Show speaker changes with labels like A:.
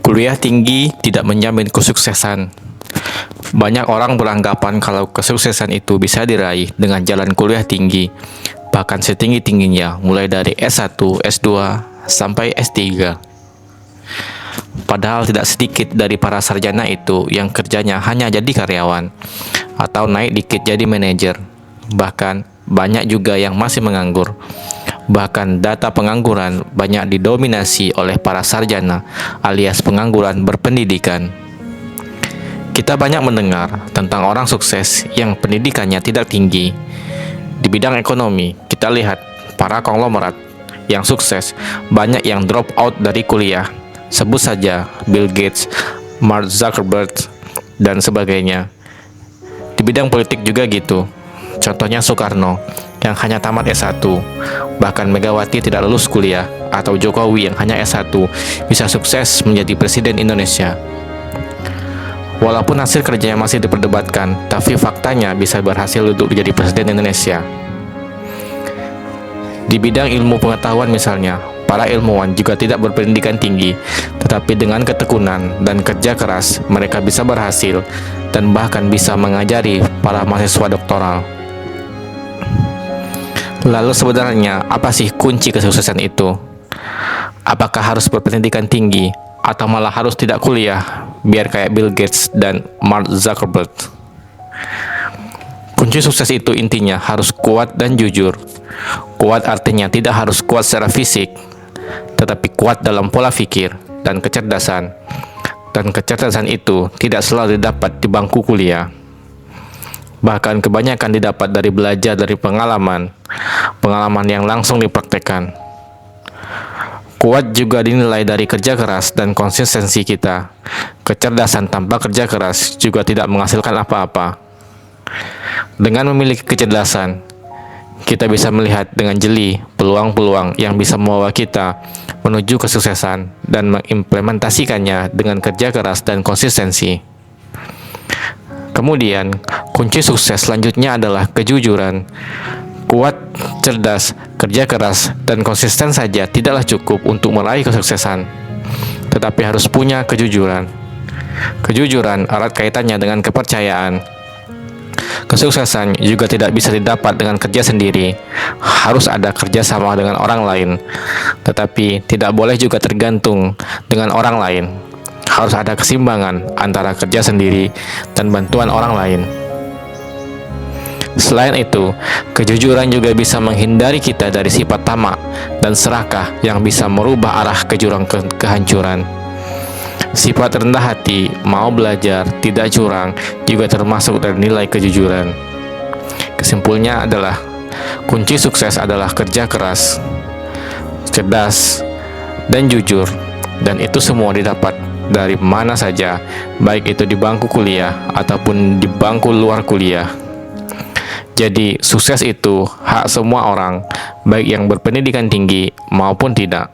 A: Kuliah tinggi tidak menjamin kesuksesan. Banyak orang beranggapan kalau kesuksesan itu bisa diraih dengan jalan kuliah tinggi, bahkan setinggi-tingginya, mulai dari S1, S2, sampai S3. Padahal tidak sedikit dari para sarjana itu yang kerjanya hanya jadi karyawan, atau naik dikit jadi manajer. Bahkan banyak juga yang masih menganggur. Bahkan data pengangguran banyak didominasi oleh para sarjana alias pengangguran berpendidikan. Kita banyak mendengar tentang orang sukses yang pendidikannya tidak tinggi. Di bidang ekonomi, kita lihat para konglomerat yang sukses, banyak yang drop out dari kuliah. Sebut saja Bill Gates, Mark Zuckerberg, dan sebagainya. Di bidang politik juga gitu. Contohnya Soekarno yang hanya tamat S1, bahkan Megawati tidak lulus kuliah, atau Jokowi yang hanya S1 bisa sukses menjadi Presiden Indonesia. Walaupun hasil kerjanya masih diperdebatkan, tapi faktanya bisa berhasil untuk menjadi Presiden Indonesia. Di bidang ilmu pengetahuan misalnya, para ilmuwan juga tidak berpendidikan tinggi, tetapi dengan ketekunan dan kerja keras, mereka bisa berhasil dan bahkan bisa mengajari para mahasiswa doktoral. Lalu sebenarnya apa sih kunci kesuksesan itu? Apakah harus berpendidikan tinggi atau malah harus tidak kuliah biar kayak Bill Gates dan Mark Zuckerberg? Kunci sukses itu intinya harus kuat dan jujur. Kuat artinya tidak harus kuat secara fisik, tetapi kuat dalam pola pikir dan kecerdasan. Dan kecerdasan itu tidak selalu didapat di bangku kuliah. Bahkan kebanyakan didapat dari belajar dari pengalaman yang langsung dipraktekkan. Kuat juga dinilai dari kerja keras dan konsistensi kita. Kecerdasan tanpa kerja keras juga tidak menghasilkan apa-apa. Dengan memiliki kecerdasan, kita bisa melihat dengan jeli peluang-peluang yang bisa membawa kita menuju kesuksesan dan mengimplementasikannya dengan kerja keras dan konsistensi. Kemudian, kunci sukses selanjutnya adalah kejujuran. Kuat, cerdas, kerja keras, dan konsisten saja tidaklah cukup untuk meraih kesuksesan, tetapi harus punya kejujuran. Kejujuran erat kaitannya dengan kepercayaan. Kesuksesan juga tidak bisa didapat dengan kerja sendiri. Harus ada kerja sama dengan orang lain, tetapi tidak boleh juga tergantung dengan orang lain. Harus ada keseimbangan antara kerja sendiri dan bantuan orang lain. Selain itu, kejujuran juga bisa menghindari kita dari sifat tamak dan serakah yang bisa merubah arah ke jurang kehancuran. Sifat rendah hati, mau belajar, tidak curang, juga termasuk dari nilai kejujuran. Kesimpulannya adalah, kunci sukses adalah kerja keras, cerdas, dan jujur. Dan itu semua didapat dari mana saja, baik itu di bangku kuliah ataupun di bangku luar kuliah. Jadi, sukses itu hak semua orang, baik yang berpendidikan tinggi maupun tidak.